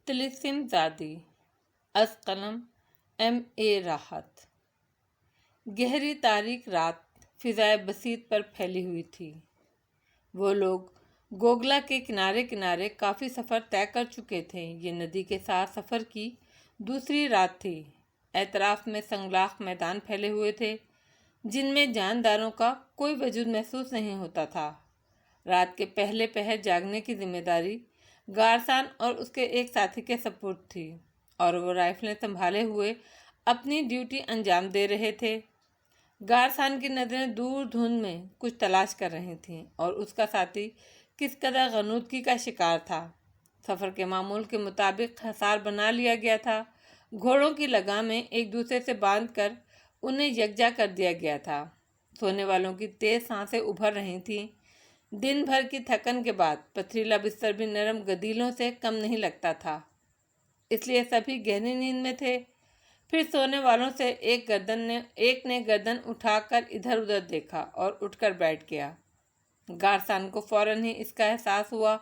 طلسم زادی از قلم M.A. راحت۔ گہری تاریک رات فضائے بسیط پر پھیلی ہوئی تھی۔ وہ لوگ گوگلا کے کنارے کنارے کافی سفر طے کر چکے تھے۔ یہ ندی کے ساتھ سفر کی دوسری رات تھی۔ اطراف میں سنگلاخ میدان پھیلے ہوئے تھے جن میں جانداروں کا کوئی وجود محسوس نہیں ہوتا تھا۔ رات کے پہلے پہر جاگنے کی ذمہ داری گارسان اور اس کے ایک ساتھی کے سپرد تھی اور وہ رائفلیں سنبھالے ہوئے اپنی ڈیوٹی انجام دے رہے تھے۔ گارسان کی نظریں دور دھند میں کچھ تلاش کر رہی تھیں اور اس کا ساتھی کس قدر غنودگی کا شکار تھا۔ سفر کے معمول کے مطابق حصار بنا لیا گیا تھا۔ گھوڑوں کی لگامیں ایک دوسرے سے باندھ کر انہیں یکجا کر دیا گیا تھا۔ سونے والوں کی تیز سانسیں ابھر رہی تھیں۔ دن بھر کی تھکن کے بعد پتھریلا بستر بھی نرم گدیلوں سے کم نہیں لگتا تھا، اس لیے سبھی گہری نیند میں تھے۔ پھر سونے والوں سے ایک نے گردن اٹھا کر ادھر ادھر دیکھا اور اٹھ کر بیٹھ گیا۔ گارسان کو فوراً ہی اس کا احساس ہوا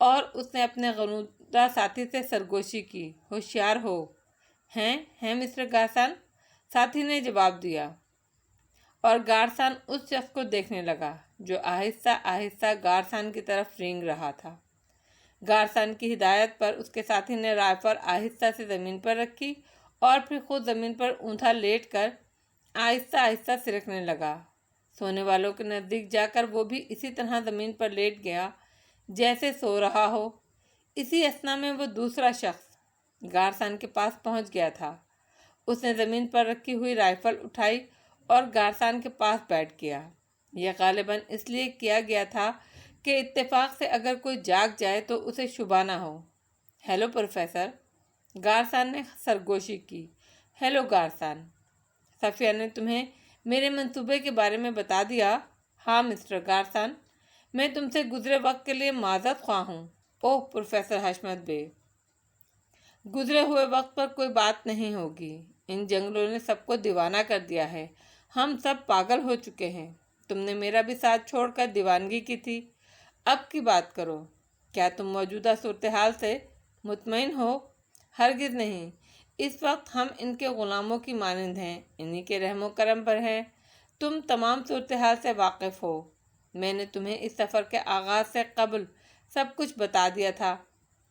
اور اس نے اپنے غنودہ ساتھی سے سرگوشی کی، ہوشیار ہو۔ ہیں مسٹر گارسان، ساتھی نے جواب دیا، اور گارسان اس شخص کو دیکھنے لگا جو آہستہ آہستہ گارسان کی طرف رینگ رہا تھا۔ گارسان کی ہدایت پر اس کے ساتھی نے رائفل آہستہ سے زمین پر رکھی اور پھر خود زمین پر اوندا لیٹ کر آہستہ آہستہ سرکنے لگا۔ سونے والوں کے نزدیک جا کر وہ بھی اسی طرح زمین پر لیٹ گیا جیسے سو رہا ہو۔ اسی اثنا میں وہ دوسرا شخص گارسان کے پاس پہنچ گیا تھا۔ اس نے زمین پر رکھی ہوئی رائفل اٹھائی اور گارسان کے پاس بیٹھ گیا۔ یہ غالباً اس لیے کیا گیا تھا کہ اتفاق سے اگر کوئی جاگ جائے تو اسے شبہ نہ ہو۔ ہیلو پروفیسر، گارسان نے سرگوشی کی۔ ہیلو گارسان، صفیہ نے تمہیں میرے منصوبے کے بارے میں بتا دیا؟ ہاں مسٹر گارسان، میں تم سے گزرے وقت کے لیے معذرت خواہ ہوں۔ اوہ پروفیسر حشمت بے، گزرے ہوئے وقت پر کوئی بات نہیں ہوگی۔ ان جنگلوں نے سب کو دیوانہ کر دیا ہے، ہم سب پاگل ہو چکے ہیں۔ تم نے میرا بھی ساتھ چھوڑ کر دیوانگی کی تھی، اب کی بات کرو۔ کیا تم موجودہ صورتحال سے مطمئن ہو؟ ہرگز نہیں، اس وقت ہم ان کے غلاموں کی مانند ہیں، انہی کے رحم و کرم پر ہیں۔ تم تمام صورتحال سے واقف ہو، میں نے تمہیں اس سفر کے آغاز سے قبل سب کچھ بتا دیا تھا۔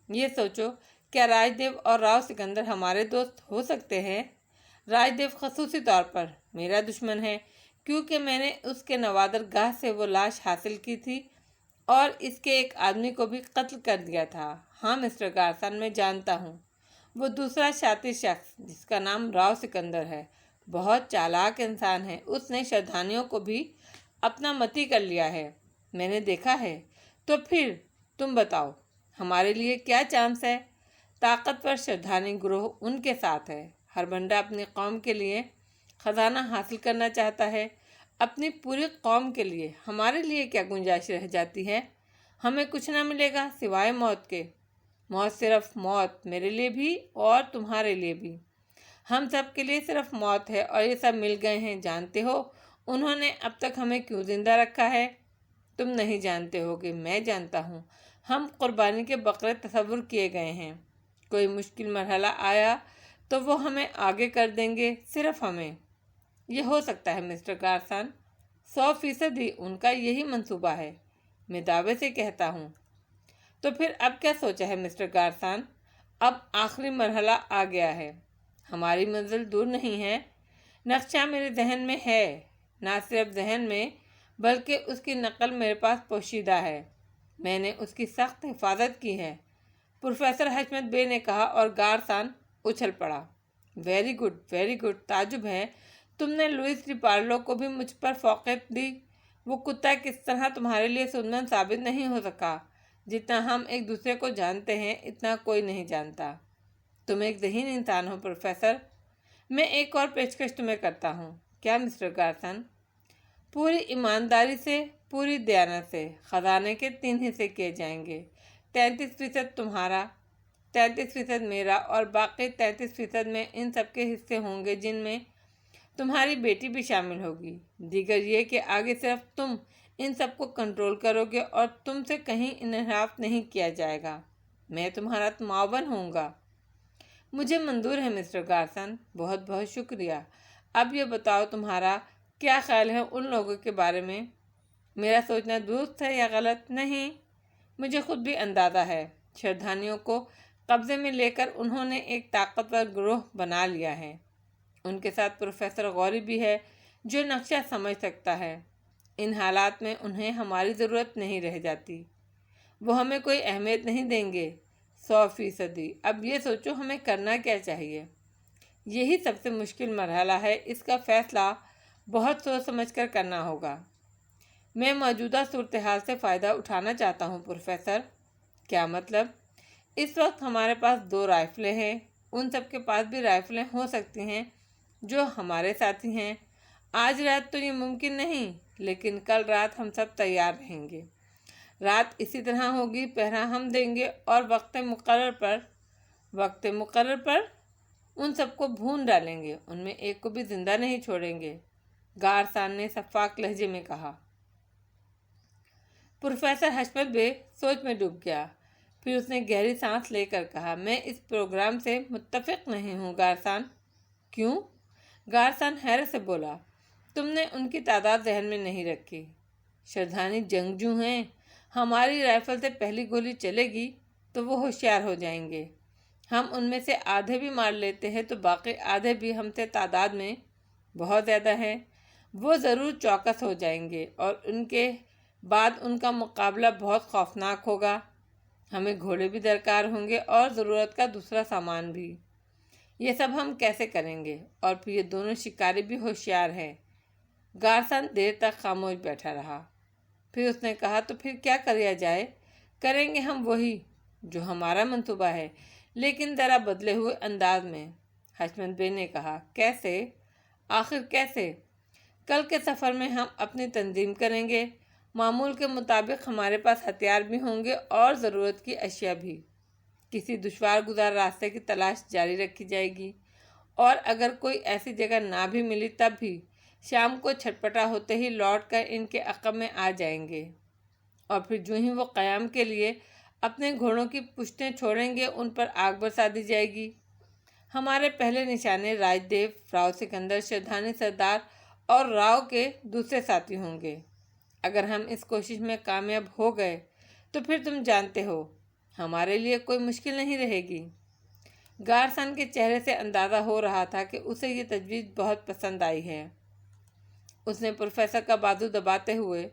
یہ سوچو، کیا راج دیو اور راؤ سکندر ہمارے دوست ہو سکتے ہیں؟ راج دیو خصوصی طور پر میرا دشمن ہے کیونکہ میں نے اس کے نوادر گاہ سے وہ لاش حاصل کی تھی اور اس کے ایک آدمی کو بھی قتل کر دیا تھا۔ ہاں مسٹر گارسان، میں جانتا ہوں۔ وہ دوسرا شاطر شخص جس کا نام راؤ سکندر ہے بہت چالاک انسان ہے۔ اس نے شردھانیوں کو بھی اپنا متی کر لیا ہے، میں نے دیکھا ہے۔ تو پھر تم بتاؤ، ہمارے لیے کیا چانس ہے؟ طاقتور شردھانی گروہ ان کے ساتھ ہے۔ ہر بندہ اپنی قوم کے لیے خزانہ حاصل کرنا چاہتا ہے، اپنی پوری قوم کے لیے۔ ہمارے لیے کیا گنجائش رہ جاتی ہے؟ ہمیں کچھ نہ ملے گا سوائے موت کے۔ موت، صرف موت، میرے لیے بھی اور تمہارے لیے بھی۔ ہم سب کے لیے صرف موت ہے اور یہ سب مل گئے ہیں۔ جانتے ہو انہوں نے اب تک ہمیں کیوں زندہ رکھا ہے؟ تم نہیں جانتے ہو کہ میں جانتا ہوں۔ ہم قربانی کے بکرے تصور کیے گئے ہیں۔ کوئی مشکل مرحلہ آیا تو وہ ہمیں آگے کر دیں گے، صرف ہمیں۔ یہ ہو سکتا ہے مسٹر گارسان، 100% ہی ان کا یہی منصوبہ ہے، میں دعوے سے کہتا ہوں۔ تو پھر اب کیا سوچا ہے مسٹر گارسان؟ اب آخری مرحلہ آ گیا ہے، ہماری منزل دور نہیں ہے۔ نقشہ میرے ذہن میں ہے، نہ صرف ذہن میں بلکہ اس کی نقل میرے پاس پوشیدہ ہے، میں نے اس کی سخت حفاظت کی ہے، پروفیسر حشمت بے نے کہا، اور گارسان اچھل پڑا۔ ویری گڈ، ویری گڈ، تعجب ہے تم نے لوئس ڈی پارلو کو بھی مجھ پر فوقیت دی۔ وہ کتا کس طرح تمہارے لیے سودمند ثابت نہیں ہو سکا۔ جتنا ہم ایک دوسرے کو جانتے ہیں اتنا کوئی نہیں جانتا۔ تم ایک ذہین انسان ہو پروفیسر۔ میں ایک اور پیشکش تمہیں کرتا ہوں۔ کیا مسٹر گارسن؟ پوری ایمانداری سے، پوری دیانت سے خزانے کے 3 حصے کیے جائیں گے، 33% تمہارا، 33% میرا، اور باقی 33% میں ان سب کے حصے ہوں گے جن میں تمہاری بیٹی بھی شامل ہوگی۔ دیگر یہ کہ آگے صرف تم ان سب کو کنٹرول کرو گے اور تم سے کہیں انحراف نہیں کیا جائے گا۔ میں تمہارا معاون ہوں گا۔ مجھے منظور ہے مسٹر گارسن، بہت بہت شکریہ۔ اب یہ بتاؤ تمہارا کیا خیال ہے ان لوگوں کے بارے میں؟ میرا سوچنا درست ہے یا غلط؟ نہیں، مجھے خود بھی اندازہ ہے۔ شردھانیوں کو قبضے میں لے کر انہوں نے ایک طاقتور گروہ بنا لیا ہے۔ ان کے ساتھ پروفیسر غوری بھی ہے جو نقشہ سمجھ سکتا ہے۔ ان حالات میں انہیں ہماری ضرورت نہیں رہ جاتی، وہ ہمیں کوئی اہمیت نہیں دیں گے۔ 100%۔ اب یہ سوچو ہمیں کرنا کیا چاہیے۔ یہی سب سے مشکل مرحلہ ہے، اس کا فیصلہ بہت سوچ سمجھ کر کرنا ہوگا۔ میں موجودہ صورتحال سے فائدہ اٹھانا چاہتا ہوں پروفیسر۔ کیا مطلب؟ اس وقت ہمارے پاس 2 رائفلیں ہیں، ان سب کے پاس بھی رائفلیں ہو سکتی ہیں جو ہمارے ساتھی ہیں۔ آج رات تو یہ ممکن نہیں، لیکن کل رات ہم سب تیار رہیں گے۔ رات اسی طرح ہوگی، پہرا ہم دیں گے اور وقت مقرر پر ان سب کو بھون ڈالیں گے، ان میں ایک کو بھی زندہ نہیں چھوڑیں گے، گارسن نے شفاف لہجے میں کہا۔ پروفیسر حشمت بے سوچ میں ڈوب گیا، پھر اس نے گہری سانس لے کر کہا، میں اس پروگرام سے متفق نہیں ہوں گارسن۔ کیوں؟ گارسن حیرت سے بولا، تم نے ان کی تعداد ذہن میں نہیں رکھی۔ شردھانی جنگجو ہیں، ہماری رائفل سے پہلی گولی چلے گی تو وہ ہوشیار ہو جائیں گے۔ ہم ان میں سے آدھے بھی مار لیتے ہیں تو باقی آدھے بھی ہم سے تعداد میں بہت زیادہ ہیں، وہ ضرور چوکس ہو جائیں گے اور ان کے بعد ان کا مقابلہ بہت خوفناک ہوگا۔ ہمیں گھوڑے بھی درکار ہوں گے اور ضرورت کا دوسرا سامان بھی۔ یہ سب ہم کیسے کریں گے؟ اور پھر یہ دونوں شکاری بھی ہوشیار ہیں۔ گارسن دیر تک خاموش بیٹھا رہا، پھر اس نے کہا، تو پھر کیا کیا جائے؟ کریں گے ہم وہی جو ہمارا منصوبہ ہے، لیکن ذرا بدلے ہوئے انداز میں۔ حشمت بے نے کہا، کیسے؟ آخر کیسے؟ کل کے سفر میں ہم اپنی تنظیم کریں گے، معمول کے مطابق ہمارے پاس ہتھیار بھی ہوں گے اور ضرورت کی اشیاء بھی۔ کسی دشوار گزار راستے کی تلاش جاری رکھی جائے گی، اور اگر کوئی ایسی جگہ نہ بھی ملی تب بھی شام کو چھٹپٹا ہوتے ہی لوٹ کر ان کے عقب میں آ جائیں گے، اور پھر جو ہی وہ قیام کے لیے اپنے گھوڑوں کی پشتیں چھوڑیں گے ان پر آگ برسا دی جائے گی۔ ہمارے پہلے نشانے راج دیو، راؤ سکندر، شردھانی سردار اور راؤ کے دوسرے ساتھی ہوں گے۔ اگر ہم اس کوشش میں کامیاب ہو گئے تو پھر تم جانتے ہو ہمارے لیے کوئی مشکل نہیں رہے گی۔ گارسن کے چہرے سے اندازہ ہو رہا تھا کہ اسے یہ تجویز بہت پسند آئی ہے۔ اس نے پروفیسر کا بازو دباتے ہوئے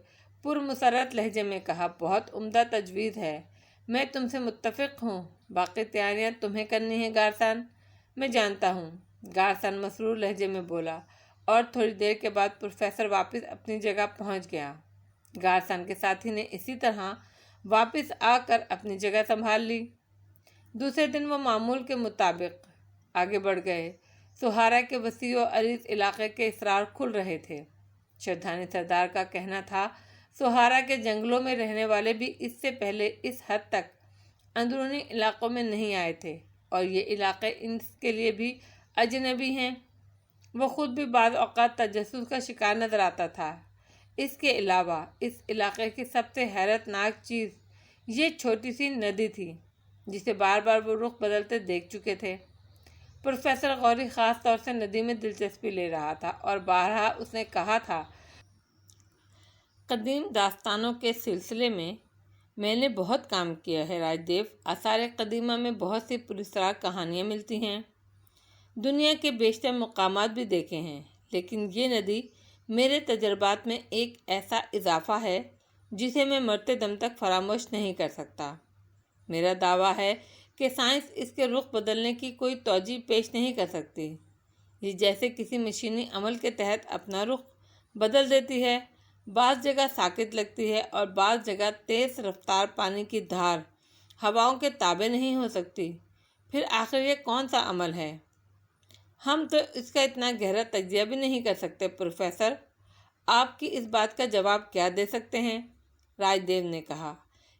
پرمسرت لہجے میں کہا، بہت عمدہ تجویز ہے، میں تم سے متفق ہوں۔ باقی تیاریاں تمہیں کرنی ہیں گارسن۔ میں جانتا ہوں، گارسن مسرور لہجے میں بولا، اور تھوڑی دیر کے بعد پروفیسر واپس اپنی جگہ پہنچ گیا۔ گارسن کے ساتھی نے اسی طرح واپس آ کر اپنی جگہ سنبھال لی۔ دوسرے دن وہ معمول کے مطابق آگے بڑھ گئے۔ سہارا کے وسیع و عریض علاقے کے اسرار کھل رہے تھے۔ شردھانی سردار کا کہنا تھا، سہارا کے جنگلوں میں رہنے والے بھی اس سے پہلے اس حد تک اندرونی علاقوں میں نہیں آئے تھے، اور یہ علاقے ان کے لیے بھی اجنبی ہیں۔ وہ خود بھی بعض اوقات تجسس کا شکار نظر آتا تھا۔ اس کے علاوہ اس علاقے کی سب سے حیرت ناک چیز یہ چھوٹی سی ندی تھی جسے بار بار وہ رخ بدلتے دیکھ چکے تھے۔ پروفیسر غوری خاص طور سے ندی میں دلچسپی لے رہا تھا، اور بارہا اس نے کہا تھا، قدیم داستانوں کے سلسلے میں نے بہت کام کیا ہے راج دیو۔ آثار قدیمہ میں بہت سی پراسرار کہانیاں ملتی ہیں، دنیا کے بیشتر مقامات بھی دیکھے ہیں، لیکن یہ ندی میرے تجربات میں ایک ایسا اضافہ ہے جسے میں مرتے دم تک فراموش نہیں کر سکتا۔ میرا دعویٰ ہے کہ سائنس اس کے رخ بدلنے کی کوئی توجیہ پیش نہیں کر سکتی۔ یہ جیسے کسی مشینی عمل کے تحت اپنا رخ بدل دیتی ہے، بعض جگہ ساکت لگتی ہے اور بعض جگہ تیز رفتار پانی کی دھار ہواؤں کے تابع نہیں ہو سکتی۔ پھر آخر یہ کون سا عمل ہے؟ ہم تو اس کا اتنا گہرا تجزیہ بھی نہیں کر سکتے پروفیسر۔ آپ کی اس بات کا جواب کیا دے سکتے ہیں؟ راج دیو نے کہا،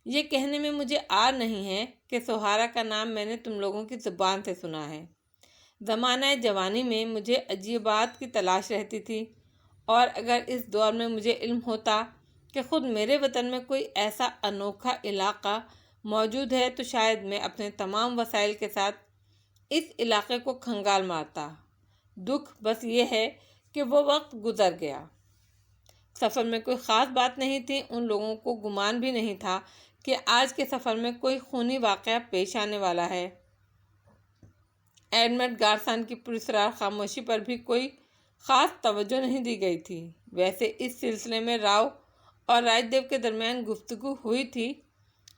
یہ کہنے میں مجھے عار نہیں ہے کہ سہارا کا نام میں نے تم لوگوں کی زبان سے سنا ہے۔ زمانہ جوانی میں مجھے عجیبات کی تلاش رہتی تھی، اور اگر اس دور میں مجھے علم ہوتا کہ خود میرے وطن میں کوئی ایسا انوکھا علاقہ موجود ہے تو شاید میں اپنے تمام وسائل کے ساتھ اس علاقے کو کھنگال مارتا۔ دکھ بس یہ ہے کہ وہ وقت گزر گیا۔ سفر میں کوئی خاص بات نہیں تھی، ان لوگوں کو گمان بھی نہیں تھا کہ آج کے سفر میں کوئی خونی واقعہ پیش آنے والا ہے۔ ایڈمنڈ گارسن کی پراسرار خاموشی پر بھی کوئی خاص توجہ نہیں دی گئی تھی۔ ویسے اس سلسلے میں راؤ اور راج دیو کے درمیان گفتگو ہوئی تھی۔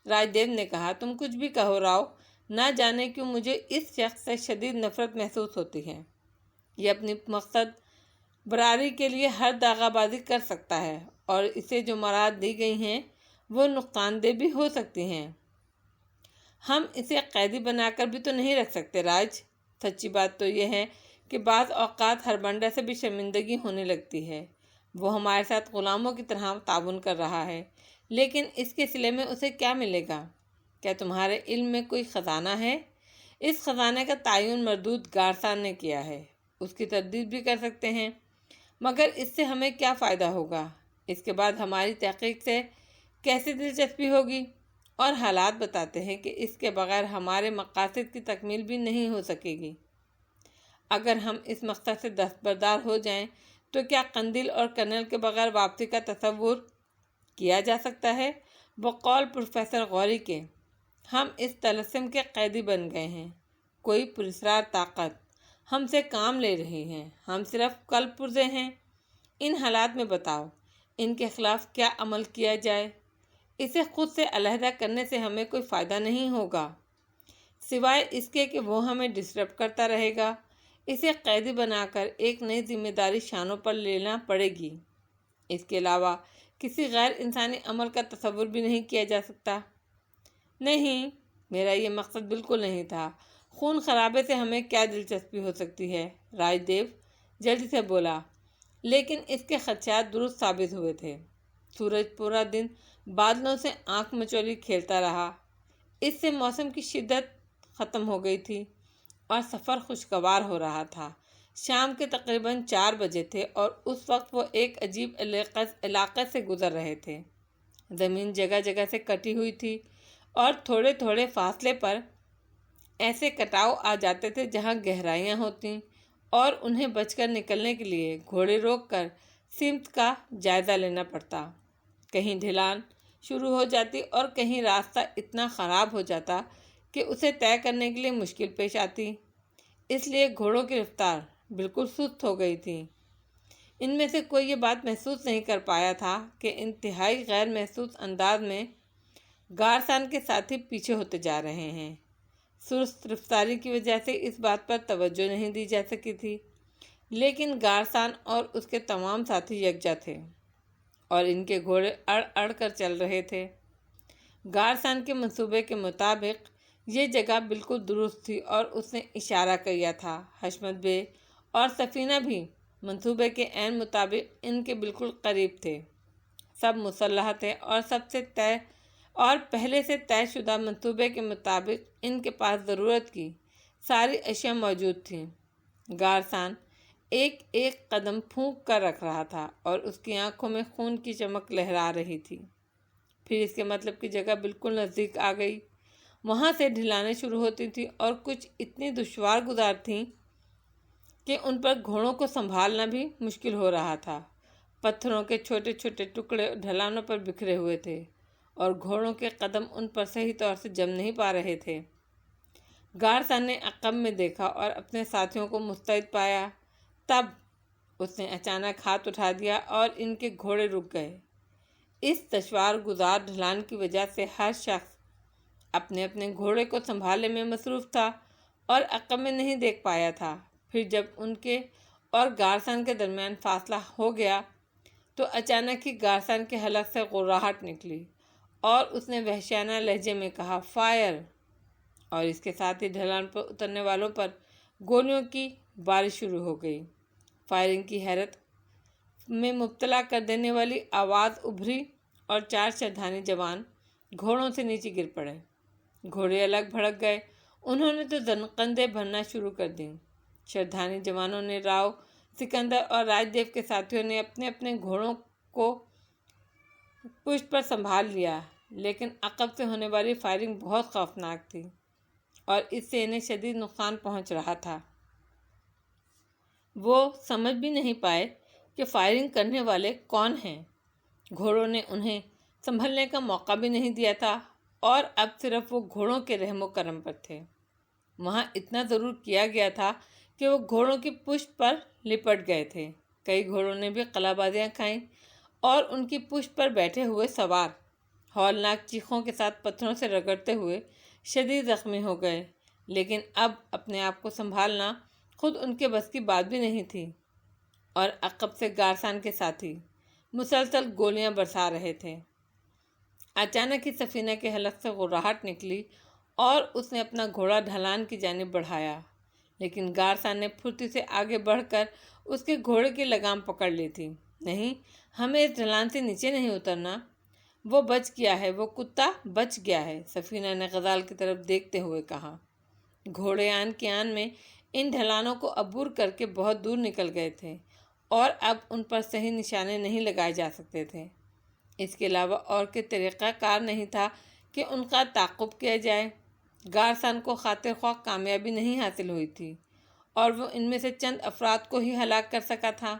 راج دیو نے کہا، تم کچھ بھی کہو راؤ، نہ جانے کیوں مجھے اس شخص سے شدید نفرت محسوس ہوتی ہے۔ یہ اپنی مقصد براری کے لیے ہر داغہ بازی کر سکتا ہے اور اسے جو مراد دی گئی ہیں وہ نقصان دہ بھی ہو سکتی ہیں۔ ہم اسے قیدی بنا کر بھی تو نہیں رکھ سکتے راج۔ سچی بات تو یہ ہے کہ بعض اوقات ہر بنڈا سے بھی شرمندگی ہونے لگتی ہے۔ وہ ہمارے ساتھ غلاموں کی طرح تعاون کر رہا ہے، لیکن اس کے صلے میں اسے کیا ملے گا؟ کیا تمہارے علم میں کوئی خزانہ ہے؟ اس خزانے کا تعین مردود گارسن نے کیا ہے۔ اس کی تردید بھی کر سکتے ہیں، مگر اس سے ہمیں کیا فائدہ ہوگا؟ اس کے بعد ہماری تحقیق سے کیسے دلچسپی ہوگی؟ اور حالات بتاتے ہیں کہ اس کے بغیر ہمارے مقاصد کی تکمیل بھی نہیں ہو سکے گی۔ اگر ہم اس مقصد سے دستبردار ہو جائیں تو کیا قندیل اور کنل کے بغیر واپسی کا تصور کیا جا سکتا ہے؟ بقول پروفیسر غوری کے، ہم اس طلسم کے قیدی بن گئے ہیں۔ کوئی پراسرار طاقت ہم سے کام لے رہی ہے، ہم صرف کل پرزے ہیں۔ ان حالات میں بتاؤ، ان کے خلاف کیا عمل کیا جائے؟ اسے خود سے علیحدہ کرنے سے ہمیں کوئی فائدہ نہیں ہوگا، سوائے اس کے کہ وہ ہمیں ڈسٹرب کرتا رہے گا۔ اسے قیدی بنا کر ایک نئی ذمہ داری شانوں پر لینا پڑے گی۔ اس کے علاوہ کسی غیر انسانی عمل کا تصور بھی نہیں کیا جا سکتا۔ نہیں، میرا یہ مقصد بالکل نہیں تھا۔ خون خرابے سے ہمیں کیا دلچسپی ہو سکتی ہے؟ راج دیو جلدی سے بولا، لیکن اس کے خدشات درست ثابت ہوئے تھے۔ سورج پورا دن بادلوں سے آنکھ مچولی کھیلتا رہا۔ اس سے موسم کی شدت ختم ہو گئی تھی اور سفر خوشگوار ہو رہا تھا۔ شام کے تقریباً 4 بجے تھے اور اس وقت وہ ایک عجیب علاقے سے گزر رہے تھے۔ زمین جگہ جگہ سے کٹی ہوئی تھی اور تھوڑے تھوڑے فاصلے پر ایسے کٹاؤ آ جاتے تھے جہاں گہرائیاں ہوتیں اور انہیں بچ کر نکلنے کے لیے گھوڑے روک کر سمت کا جائزہ لینا پڑتا۔ کہیں ڈھلان شروع ہو جاتی اور کہیں راستہ اتنا خراب ہو جاتا کہ اسے طے کرنے کے لیے مشکل پیش آتی۔ اس لیے گھوڑوں کی رفتار بالکل سست ہو گئی تھی۔ ان میں سے کوئی یہ بات محسوس نہیں کر پایا تھا کہ انتہائی غیر محسوس انداز میں گارسن کے ساتھی پیچھے ہوتے جا رہے ہیں۔ سست رفتاری کی وجہ سے اس بات پر توجہ نہیں دی جا سکی تھی، لیکن گارسن اور اس کے تمام ساتھی یکجا تھے اور ان کے گھوڑے اڑ اڑ کر چل رہے تھے۔ گارسن کے منصوبے کے مطابق یہ جگہ بالکل درست تھی اور اس نے اشارہ کیا تھا۔ حشمت بے اور سفینہ بھی منصوبے کے عین مطابق ان کے بالکل قریب تھے۔ سب مسلح تھے اور پہلے سے طے شدہ منصوبے کے مطابق ان کے پاس ضرورت کی ساری اشیاء موجود تھیں۔ گارسن ایک ایک قدم پھونک کر رکھ رہا تھا اور اس کی آنکھوں میں خون کی چمک لہرا رہی تھی۔ پھر اس کے مطلب کی جگہ بالکل نزدیک آ گئی۔ وہاں سے ڈھلانیں شروع ہوتی تھیں اور کچھ اتنی دشوار گزار تھیں کہ ان پر گھوڑوں کو سنبھالنا بھی مشکل ہو رہا تھا۔ پتھروں کے چھوٹے چھوٹے ٹکڑے ڈھلانوں پر بکھرے ہوئے تھے اور گھوڑوں کے قدم ان پر صحیح طور سے جم نہیں پا رہے تھے۔ گارسن نے عقب میں دیکھا اور اپنے ساتھیوں کو مستعد پایا۔ تب اس نے اچانک ہاتھ اٹھا دیا اور ان کے گھوڑے رک گئے۔ اس دشوار گزار ڈھلان کی وجہ سے ہر شخص اپنے اپنے گھوڑے کو سنبھالنے میں مصروف تھا اور عقب میں نہیں دیکھ پایا تھا۔ پھر جب ان کے اور گارسن کے درمیان فاصلہ ہو گیا تو اچانک ہی گارسن کے حلق سے غراہٹ نکلی اور اس نے وحشیانہ لہجے میں کہا، فائر! اور اس کے ساتھ ہی ڈھلان پر اترنے والوں پر گولیوں کی بارش شروع ہو گئی۔ فائرنگ کی حیرت میں مبتلا کر دینے والی آواز ابھری اور 4 شردھانی جوان گھوڑوں سے نیچے گر پڑے۔ گھوڑے الگ بھڑک گئے، انہوں نے تو زنقندیں بھرنا شروع کر دیں۔ شردھانی جوانوں نے راؤ، سکندر اور راج دیو کے ساتھیوں نے اپنے اپنے گھوڑوں کو پشت پر سنبھال لیا۔ لیکن عقب سے ہونے والی فائرنگ بہت خوفناک تھی اور اس سے انہیں شدید نقصان پہنچ رہا تھا۔ وہ سمجھ بھی نہیں پائے کہ فائرنگ کرنے والے کون ہیں۔ گھوڑوں نے انہیں سنبھلنے کا موقع بھی نہیں دیا تھا اور اب صرف وہ گھوڑوں کے رحم و کرم پر تھے۔ وہاں اتنا ضرور کیا گیا تھا کہ وہ گھوڑوں کی پشت پر لپٹ گئے تھے۔ کئی گھوڑوں نے بھی قلع بازیاں کھائیں اور ان کی پشت پر بیٹھے ہوئے سوار ہولناک چیخوں کے ساتھ پتھروں سے رگڑتے ہوئے شدید زخمی ہو گئے، لیکن اب اپنے آپ کو سنبھالنا خود ان کے بس کی بات بھی نہیں تھی، اور عقب سے گارسان کے ساتھی مسلسل گولیاں برسا رہے تھے۔ اچانک ہی سفینہ کے حلق سے غراہٹ نکلی اور اس نے اپنا گھوڑا ڈھلان کی جانب بڑھایا، لیکن گارسان نے پھرتی سے آگے بڑھ کر اس کے گھوڑے کی لگام پکڑ لی تھی۔ نہیں، ہمیں اس ڈھلان سے نیچے نہیں اترنا۔ وہ بچ گیا ہے، وہ کتا بچ گیا ہے، سفینہ نے غزال کی طرف دیکھتے ہوئے کہا۔ گھوڑے آن کی آن میں ان ڈھلانوں کو عبور کر کے بہت دور نکل گئے تھے اور اب ان پر صحیح نشانے نہیں لگائے جا سکتے تھے۔ اس کے علاوہ اور کوئی طریقہ کار نہیں تھا کہ ان کا تعاقب کیا جائے۔ گارسان کو خاطر خواہ کامیابی نہیں حاصل ہوئی تھی اور وہ ان میں سے چند افراد کو ہی ہلاک کر سکا تھا۔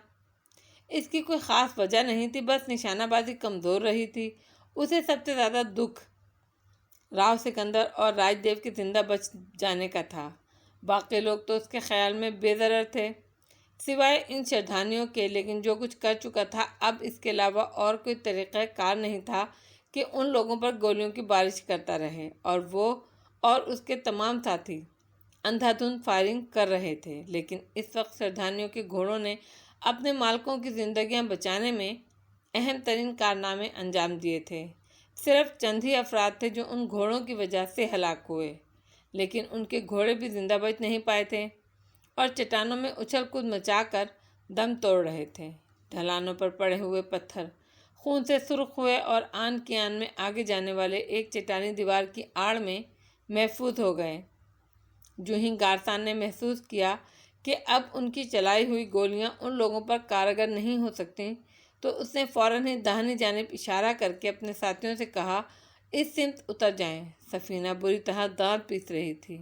اس کی کوئی خاص وجہ نہیں تھی، بس نشانہ بازی کمزور رہی تھی۔ اسے سب سے زیادہ دکھ راؤ سکندر اور راج دیو کے زندہ بچ جانے کا تھا۔ باقی لوگ تو اس کے خیال میں بے ضرر تھے سوائے ان شردھانیوں کے، لیکن جو کچھ کر چکا تھا اب اس کے علاوہ اور کوئی طریقہ کار نہیں تھا کہ ان لوگوں پر گولیوں کی بارش کرتا رہے، اور وہ اور اس کے تمام ساتھی اندھا دھند فائرنگ کر رہے تھے۔ لیکن اس وقت شردھانیوں کے گھوڑوں نے اپنے مالکوں کی زندگیاں بچانے میں اہم ترین کارنامے انجام دیے تھے۔ صرف چند ہی افراد تھے جو ان گھوڑوں کی وجہ سے ہلاک ہوئے، لیکن ان کے گھوڑے بھی زندہ بچ نہیں پائے تھے اور چٹانوں میں اچھل کود مچا کر دم توڑ رہے تھے۔ ڈھلانوں پر پڑے ہوئے پتھر خون سے سرخ ہوئے اور آن کی آن میں آگے جانے والے ایک چٹانی دیوار کی آڑ میں محفوظ ہو گئے۔ جو ہی گارسان نے محسوس کیا کہ اب ان کی چلائی ہوئی گولیاں ان لوگوں پر کارگر نہیں ہو سکتی، تو اس نے فوراً ہی داہنی جانب اشارہ کر کے اپنے ساتھیوں سے کہا، اس سمت اتر جائیں۔ سفینہ بری طرح دانت پیس رہی تھی۔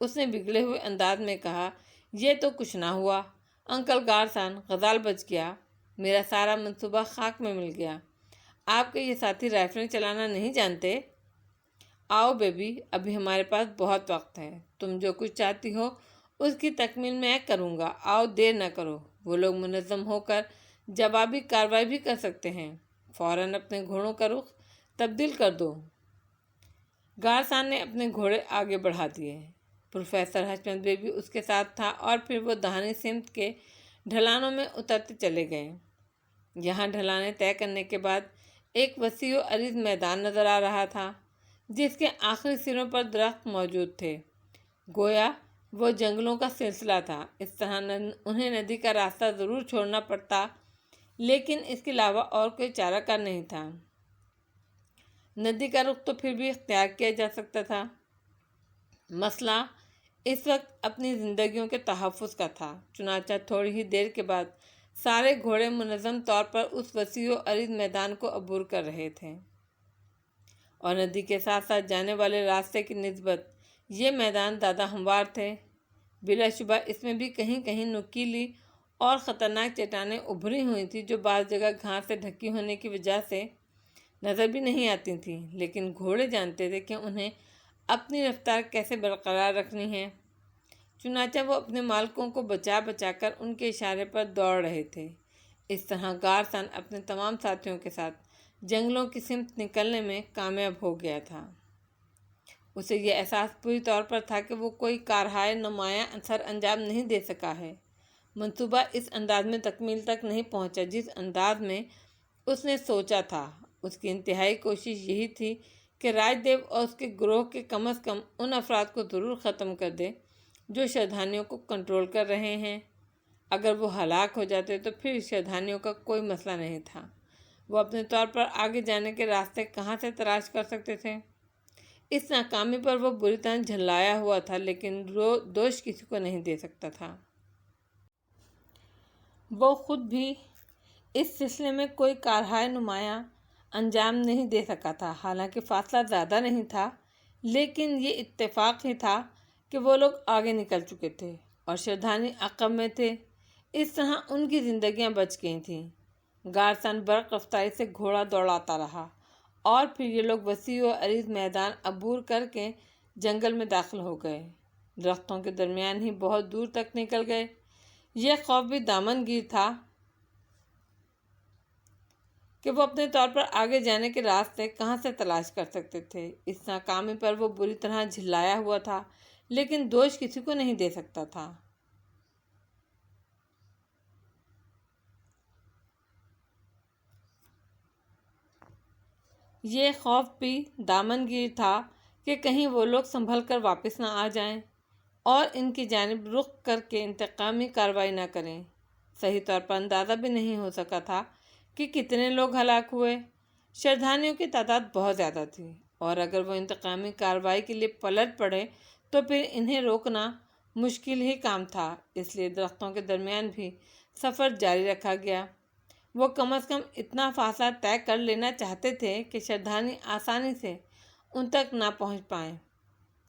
اس نے بگڑے ہوئے انداز میں کہا، یہ تو کچھ نہ ہوا انکل گارسان، غزال بچ گیا، میرا سارا منصوبہ خاک میں مل گیا۔ آپ کے یہ ساتھی رائفلیں چلانا نہیں جانتے؟ آؤ بیبی، ابھی ہمارے پاس بہت وقت ہے، تم جو کچھ چاہتی ہو اس کی تکمیل میں کروں گا، آؤ دیر نہ کرو۔ وہ لوگ منظم ہو کر جوابی کارروائی بھی کر سکتے ہیں، فوراً اپنے گھوڑوں کا رخ تبدیل کر دو۔ گارسان نے اپنے گھوڑے آگے بڑھا دیے۔ پروفیسر حشمت بیبی اس کے ساتھ تھا اور پھر وہ داہنی سمت کے ڈھلانوں میں اترتے چلے گئے۔ یہاں ڈھلانیں طے کرنے کے بعد ایک وسیع و عریض میدان نظر آ رہا تھا جس کے آخری سروں پر درخت موجود تھے، گویا وہ جنگلوں کا سلسلہ تھا۔ اس طرح انہیں ندی کا راستہ ضرور چھوڑنا پڑتا، لیکن اس کے علاوہ اور کوئی چارہ کار نہیں تھا۔ ندی کا رخ تو پھر بھی اختیار کیا جا سکتا تھا۔ مسئلہ اس وقت اپنی زندگیوں کے تحفظ کا تھا۔ چنانچہ تھوڑی ہی دیر کے بعد سارے گھوڑے منظم طور پر اس وسیع و عریض میدان کو عبور کر رہے تھے، اور ندی کے ساتھ ساتھ جانے والے راستے کی نسبت یہ میدان زیادہ ہموار تھے۔ بلا شبہ اس میں بھی کہیں کہیں نکیلی اور خطرناک چٹانیں ابھری ہوئی تھیں جو بعض جگہ گھاس سے ڈھکی ہونے کی وجہ سے نظر بھی نہیں آتی تھیں، لیکن گھوڑے جانتے تھے کہ انہیں اپنی رفتار کیسے برقرار رکھنی ہے۔ چنانچہ وہ اپنے مالکوں کو بچا بچا کر ان کے اشارے پر دوڑ رہے تھے۔ اس طرح گارسان اپنے تمام ساتھیوں کے ساتھ جنگلوں کی سمت نکلنے میں کامیاب ہو گیا تھا۔ اسے یہ احساس پوری طور پر تھا کہ وہ کوئی کارہائے نمایاں سر انجام نہیں دے سکا ہے۔ منصوبہ اس انداز میں تکمیل تک نہیں پہنچا جس انداز میں اس نے سوچا تھا۔ اس کی انتہائی کوشش یہی تھی کہ راج دیو اور اس کے گروہ کے کم از کم ان افراد کو ضرور ختم کر دے جو شردھانیوں کو کنٹرول کر رہے ہیں۔ اگر وہ ہلاک ہو جاتے تو پھر شردھانیوں کا کوئی مسئلہ نہیں تھا، وہ اپنے طور پر آگے جانے کے راستے کہاں سے تلاش کر سکتے تھے۔ اس ناکامی پر وہ بری طرح جھلایا ہوا تھا، لیکن دوش کسی کو نہیں دے سکتا تھا۔ وہ خود بھی اس سلسلے میں کوئی کارہائے نمایاں انجام نہیں دے سکا تھا۔ حالانکہ فاصلہ زیادہ نہیں تھا، لیکن یہ اتفاق ہی تھا کہ وہ لوگ آگے نکل چکے تھے اور شردھانی عقب میں تھے۔ اس طرح ان کی زندگیاں بچ گئی تھیں۔ گارسن برق رفتاری سے گھوڑا دوڑاتا رہا اور پھر یہ لوگ وسیع و عریض میدان عبور کر کے جنگل میں داخل ہو گئے۔ درختوں کے درمیان ہی بہت دور تک نکل گئے۔ یہ خوف بھی دامن گیر تھا کہ وہ اپنے طور پر آگے جانے کے راستے کہاں سے تلاش کر سکتے تھے۔ اس ناکامی پر وہ بری طرح جھلایا ہوا تھا، لیکن دوش کسی کو نہیں دے سکتا تھا۔ یہ خوف بھی دامن گیر تھا کہ کہیں وہ لوگ سنبھل کر واپس نہ آ جائیں اور ان کی جانب رخ کر کے انتقامی کارروائی نہ کریں۔ صحیح طور پر اندازہ بھی نہیں ہو سکا تھا کہ کتنے لوگ ہلاک ہوئے۔ شردھانیوں کی تعداد بہت زیادہ تھی اور اگر وہ انتقامی کارروائی کے لیے پلٹ پڑے تو پھر انہیں روکنا مشکل ہی کام تھا۔ اس لیے درختوں کے درمیان بھی سفر جاری رکھا گیا۔ وہ کم از کم اتنا فاصلہ طے کر لینا چاہتے تھے کہ شردھانی آسانی سے ان تک نہ پہنچ پائیں۔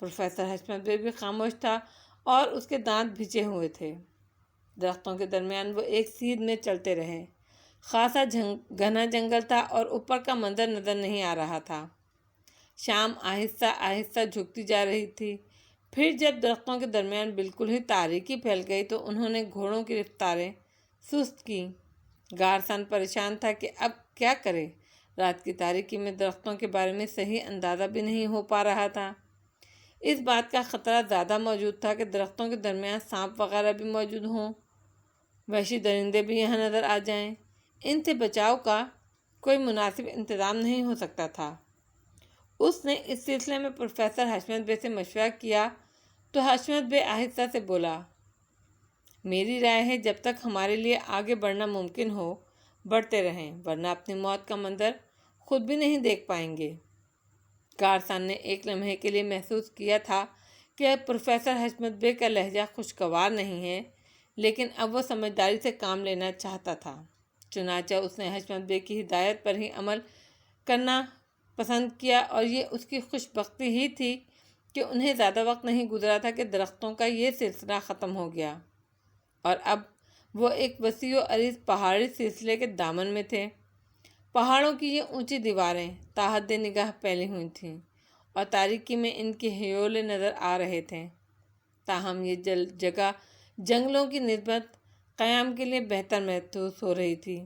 پروفیسر حشمت بے بھی خاموش تھا اور اس کے دانت بھنچے ہوئے تھے۔ درختوں کے درمیان وہ ایک سیدھ میں چلتے رہے۔ خاصا گھنا جنگل تھا اور اوپر کا منظر نظر نہیں آ رہا تھا۔ شام آہستہ آہستہ جھکتی جا رہی تھی۔ پھر جب درختوں کے درمیان بالکل ہی تاریکی پھیل گئی تو انہوں نے گھوڑوں کی رفتاریں سست کی۔ گارسن پریشان تھا کہ اب کیا کرے۔ رات کی تاریکی میں درختوں کے بارے میں صحیح اندازہ بھی نہیں ہو پا رہا تھا۔ اس بات کا خطرہ زیادہ موجود تھا کہ درختوں کے درمیان سانپ وغیرہ بھی موجود ہوں، وحشی درندے بھی یہاں نظر آ جائیں۔ ان سے بچاؤ کا کوئی مناسب انتظام نہیں ہو سکتا تھا۔ اس نے اس سلسلے میں پروفیسر حشمت بے سے مشورہ کیا تو حشمت بے آہستہ سے بولا، میری رائے ہے جب تک ہمارے لیے آگے بڑھنا ممکن ہو بڑھتے رہیں، ورنہ اپنی موت کا منظر خود بھی نہیں دیکھ پائیں گے۔ گارسن نے ایک لمحے کے لیے محسوس کیا تھا کہ پروفیسر حشمت بے کا لہجہ خوشگوار نہیں ہے، لیکن اب وہ سمجھداری سے کام لینا چاہتا تھا۔ چنانچہ اس نے حشمت بے کی ہدایت پر ہی عمل کرنا پسند کیا اور یہ اس کی خوش بختی ہی تھی کہ انہیں زیادہ وقت نہیں گزرا تھا کہ درختوں کا یہ سلسلہ ختم ہو گیا اور اب وہ ایک وسیع و عریض پہاڑی سلسلے کے دامن میں تھے۔ پہاڑوں کی یہ اونچی دیواریں تا حد نگاہ پھیلی ہوئی تھیں اور تاریکی میں ان کے ہیولے نظر آ رہے تھے۔ تاہم یہ جگہ جنگلوں کی نسبت قیام کے لیے بہتر محسوس ہو رہی تھی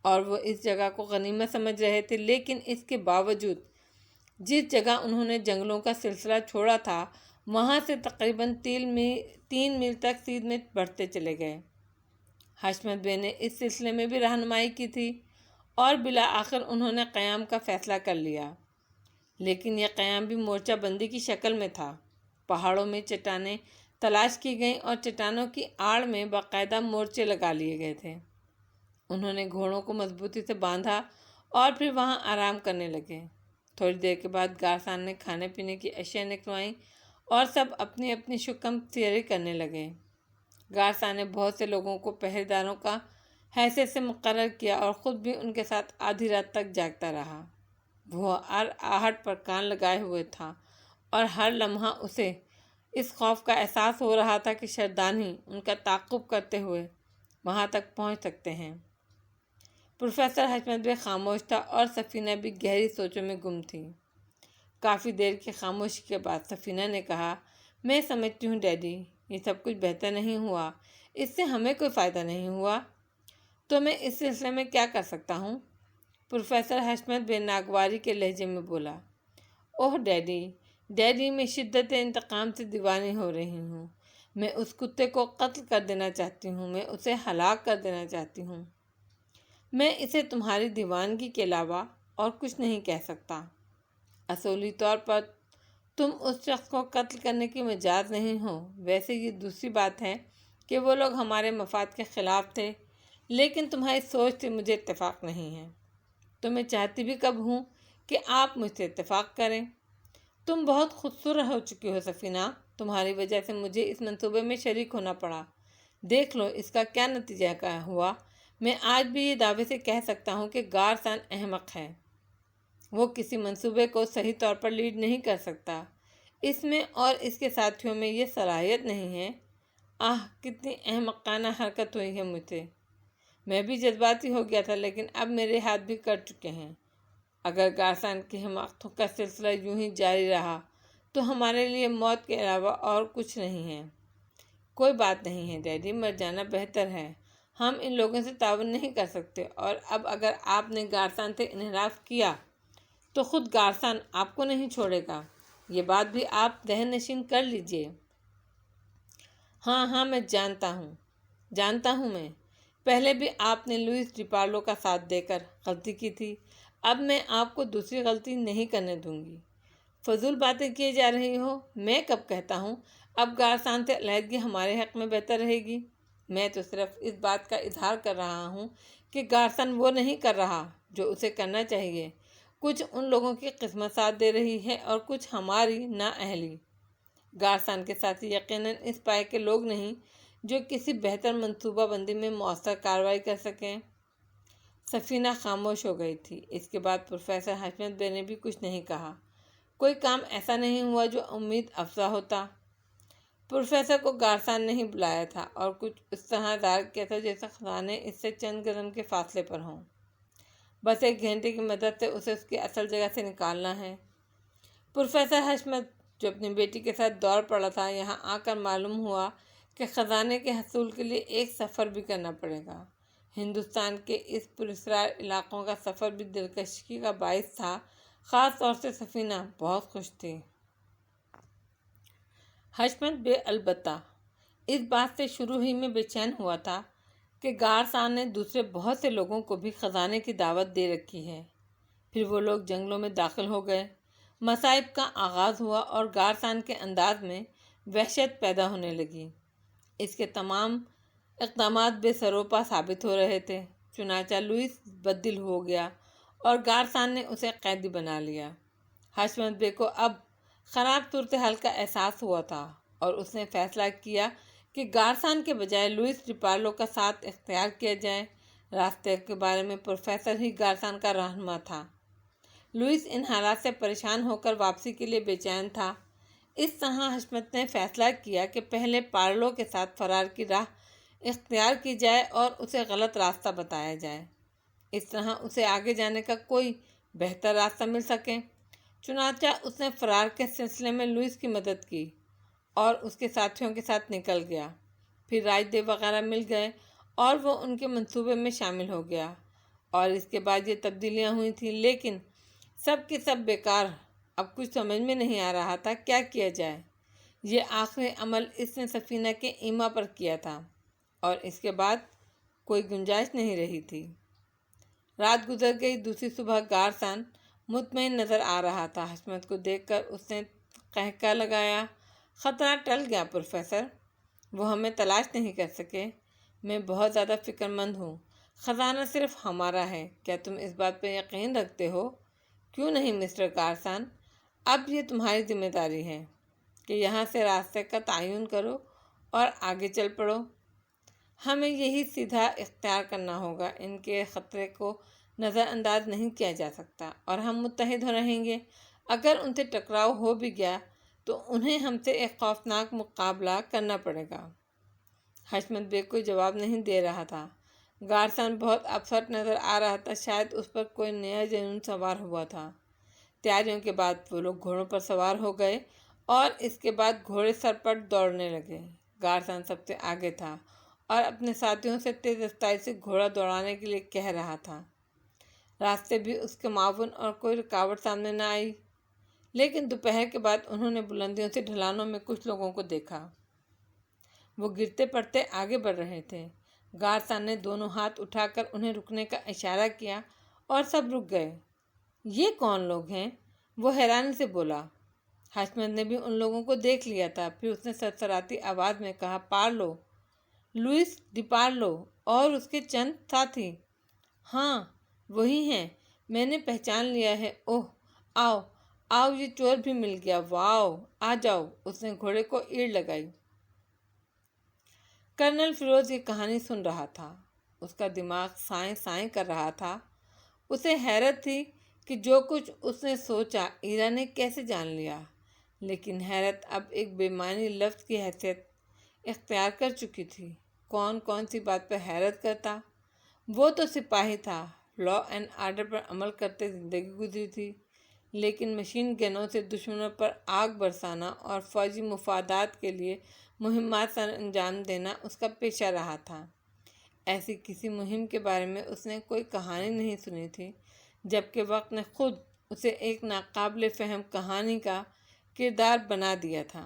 اور وہ اس جگہ کو غنیمت سمجھ رہے تھے، لیکن اس کے باوجود جس جگہ انہوں نے جنگلوں کا سلسلہ چھوڑا تھا وہاں سے تقریباً 3 میل تک سیدھ میں بڑھتے چلے گئے۔ حشمت بے نے اس سلسلے میں بھی رہنمائی کی تھی اور بالآخر انہوں نے قیام کا فیصلہ کر لیا، لیکن یہ قیام بھی مورچہ بندی کی شکل میں تھا۔ پہاڑوں میں چٹانیں تلاش کی گئیں اور چٹانوں کی آڑ میں باقاعدہ مورچے لگا لیے گئے تھے۔ انہوں نے گھوڑوں کو مضبوطی سے باندھا اور پھر وہاں آرام کرنے لگے۔ تھوڑی دیر کے بعد گارسن نے کھانے پینے کی اشیاء نکلوائیں اور سب اپنی اپنی شکم سیری کرنے لگے۔ گارسن نے بہت سے لوگوں کو پہریداروں کا حیثیت سے مقرر کیا اور خود بھی ان کے ساتھ آدھی رات تک جاگتا رہا۔ وہ ہر آہٹ پر کان لگائے ہوئے تھا اور ہر لمحہ اسے اس خوف کا احساس ہو رہا تھا کہ شردھانی ان کا تعاقب کرتے ہوئے وہاں تک پہنچ سکتے ہیں۔ پروفیسر حشمت بے خاموش تھا اور سفینہ بھی گہری سوچوں میں گم تھی۔ کافی دیر کی خاموشی کے بعد سفینہ نے کہا، میں سمجھتی ہوں ڈیڈی، یہ سب کچھ بہتر نہیں ہوا، اس سے ہمیں کوئی فائدہ نہیں ہوا، تو میں اس سلسلے میں کیا کر سکتا ہوں؟ پروفیسر حشمت بے ناگواری کے لہجے میں بولا، اوہ ڈیڈی میں شدت انتقام سے دیوانی ہو رہی ہوں۔ میں اس کتے کو قتل کر دینا چاہتی ہوں، میں اسے ہلاک کر دینا چاہتی ہوں۔ میں اسے تمہاری دیوانگی کے علاوہ اور کچھ نہیں کہہ سکتا۔ اصولی طور پر تم اس شخص کو قتل کرنے کی مجاز نہیں ہو۔ ویسے یہ دوسری بات ہے کہ وہ لوگ ہمارے مفاد کے خلاف تھے، لیکن تمہاری سوچ سے مجھے اتفاق نہیں ہے۔ تو میں چاہتی بھی کب ہوں کہ آپ مجھ سے اتفاق کریں۔ تم بہت خودسر ہو چکی ہو سفینہ، تمہاری وجہ سے مجھے اس منصوبے میں شریک ہونا پڑا۔ دیکھ لو اس کا کیا نتیجہ ہوا۔ میں آج بھی یہ دعوے سے کہہ سکتا ہوں کہ گارسن احمق ہے۔ وہ کسی منصوبے کو صحیح طور پر لیڈ نہیں کر سکتا۔ اس میں اور اس کے ساتھیوں میں یہ صلاحیت نہیں ہے۔ کتنی احمقانہ حرکت ہوئی ہے مجھ سے۔ میں بھی جذباتی ہو گیا تھا، لیکن اب میرے ہاتھ بھی کٹ چکے ہیں۔ اگر گارسن کی حماقتوں کا سلسلہ یوں ہی جاری رہا تو ہمارے لیے موت کے علاوہ اور کچھ نہیں ہے۔ کوئی بات نہیں ہے ڈیڈی، مر جانا بہتر ہے۔ ہم ان لوگوں سے تعاون نہیں کر سکتے، اور اب اگر آپ نے گارسن سے انحراف کیا تو خود گارسن آپ کو نہیں چھوڑے گا۔ یہ بات بھی آپ ذہن نشین کر لیجئے۔ ہاں میں جانتا ہوں میں پہلے بھی آپ نے لوئس ڈی پارلو کا ساتھ دے کر غلطی کی تھی۔ اب میں آپ کو دوسری غلطی نہیں کرنے دوں گی۔ فضول باتیں کیے جا رہی ہو۔ میں کب کہتا ہوں اب گارسن سے علیحدگی ہمارے حق میں بہتر رہے گی؟ میں تو صرف اس بات کا اظہار کر رہا ہوں کہ گارسن وہ نہیں کر رہا جو اسے کرنا چاہیے۔ کچھ ان لوگوں کی قسمت ساتھ دے رہی ہے اور کچھ ہماری نااہلی۔ گارسن کے ساتھی یقیناً اس پائے کے لوگ نہیں جو کسی بہتر منصوبہ بندی میں مؤثر کارروائی کر سکیں۔ سفینہ خاموش ہو گئی تھی۔ اس کے بعد پروفیسر حشمت بے نے بھی کچھ نہیں کہا۔ کوئی کام ایسا نہیں ہوا جو امید افزا ہوتا۔ پروفیسر کو گارسن نے ہی بلایا تھا اور کچھ اس طرح ظاہر کیا تھا جیسے خزانے اس سے چند قدم کے فاصلے پر ہوں۔ بس 1 گھنٹے کی مدد سے اسے اس کی اصل جگہ سے نکالنا ہے۔ پروفیسر حشمت جو اپنی بیٹی کے ساتھ دوڑ پڑا تھا، یہاں آ کر معلوم ہوا کہ خزانے کے حصول کے لیے ایک سفر بھی کرنا پڑے گا۔ ہندوستان کے اس پراسرار علاقوں کا سفر بھی دلکشی کا باعث تھا۔ خاص طور سے سفینہ بہت خوش تھی۔ حشمت بے البتہ اس بات سے شروع ہی میں بے چین ہوا تھا کہ گارسن نے دوسرے بہت سے لوگوں کو بھی خزانے کی دعوت دے رکھی ہے۔ پھر وہ لوگ جنگلوں میں داخل ہو گئے۔ مصائب کا آغاز ہوا اور گارسن کے انداز میں وحشت پیدا ہونے لگی۔ اس کے تمام اقدامات بے سروپا ثابت ہو رہے تھے۔ چنانچہ لوئس بددل ہو گیا اور گارسن نے اسے قیدی بنا لیا۔ حشمت بے کو اب خراب صورتحال کا احساس ہوا تھا اور اس نے فیصلہ کیا کہ گارسن کے بجائے لوئس ڈی پارلو کا ساتھ اختیار کیا جائے۔ راستے کے بارے میں پروفیسر ہی گارسن کا رہنما تھا۔ لوئس ان حالات سے پریشان ہو کر واپسی کے لیے بے چین تھا۔ اس طرح حشمت نے فیصلہ کیا کہ پہلے پارلو کے ساتھ فرار کی راہ اختیار کی جائے اور اسے غلط راستہ بتایا جائے، اس طرح اسے آگے جانے کا کوئی بہتر راستہ مل سکے۔ چنانچہ اس نے فرار کے سلسلے میں لوئس کی مدد کی اور اس کے ساتھیوں کے ساتھ نکل گیا۔ پھر راج دیو وغیرہ مل گئے اور وہ ان کے منصوبے میں شامل ہو گیا، اور اس کے بعد یہ تبدیلیاں ہوئی تھیں، لیکن سب کی سب بیکار۔ اب کچھ سمجھ میں نہیں آ رہا تھا کیا کیا جائے۔ یہ آخری عمل اس نے سفینہ کے ایما پر کیا تھا اور اس کے بعد کوئی گنجائش نہیں رہی تھی۔ رات گزر گئی۔ دوسری صبح گارسن مطمئن نظر آ رہا تھا۔ حشمت کو دیکھ کر اس نے قہقہہ لگایا۔ خطرہ ٹل گیا پروفیسر، وہ ہمیں تلاش نہیں کر سکے۔ میں بہت زیادہ فکر مند ہوں۔ خزانہ صرف ہمارا ہے، کیا تم اس بات پہ یقین رکھتے ہو؟ کیوں نہیں مسٹر گارسن، اب یہ تمہاری ذمہ داری ہے کہ یہاں سے راستے کا تعین کرو اور آگے چل پڑو۔ ہمیں یہی سیدھا اختیار کرنا ہوگا۔ ان کے خطرے کو نظر انداز نہیں کیا جا سکتا اور ہم متحد رہیں گے۔ اگر ان سے ٹکراؤ ہو بھی گیا تو انہیں ہم سے ایک خوفناک مقابلہ کرنا پڑے گا۔ حشمت بے کوئی جواب نہیں دے رہا تھا۔ گارسن بہت اپسٹ نظر آ رہا تھا، شاید اس پر کوئی نیا جنون سوار ہوا تھا۔ تیاریوں کے بعد وہ لوگ گھوڑوں پر سوار ہو گئے اور اس کے بعد گھوڑے سرپٹ دوڑنے لگے۔ گارسن سب سے آگے تھا اور اپنے ساتھیوں سے تیز رفتاری سے گھوڑا دوڑانے کے لیے کہہ رہا تھا۔ راستے بھی اس کے معاون اور کوئی رکاوٹ سامنے نہ آئی، لیکن دوپہر کے بعد انہوں نے بلندیوں سے ڈھلانوں میں کچھ لوگوں کو دیکھا۔ وہ گرتے پڑتے آگے بڑھ رہے تھے۔ گارسن نے دونوں ہاتھ اٹھا کر انہیں رکنے کا اشارہ کیا اور سب رک گئے۔ یہ کون لوگ ہیں؟ وہ حیرانی سے بولا۔ حشمت نے بھی ان لوگوں کو دیکھ لیا تھا۔ پھر اس نے سرسراتی آواز میں کہا، پارلو، لوئس ڈی پارلو اور اس کے چند ساتھی۔ ہاں وہی ہیں، میں نے پہچان لیا ہے۔ اوہ آؤ آؤ، یہ چور بھی مل گیا، واؤ، آ جاؤ۔ اس نے گھوڑے کو ایڑ لگائی۔ کرنل فیروز یہ کہانی سن رہا تھا۔ اس کا دماغ سائیں سائیں کر رہا تھا۔ اسے حیرت تھی کہ جو کچھ اس نے سوچا ایرا نے کیسے جان لیا، لیکن حیرت اب ایک بے معنی لفظ کی حیثیت اختیار کر چکی تھی۔ کون سی بات پر حیرت کرتا؟ وہ تو سپاہی تھا، لا اینڈ آرڈر پر عمل کرتے زندگی گزری تھی، لیکن مشین گنوں سے دشمنوں پر آگ برسانا اور فوجی مفادات کے لیے مہمات سر انجام دینا اس کا پیشہ رہا تھا۔ ایسی کسی مہم کے بارے میں اس نے کوئی کہانی نہیں سنی تھی، جبکہ وقت نے خود اسے ایک ناقابل فہم کہانی کا کردار بنا دیا تھا۔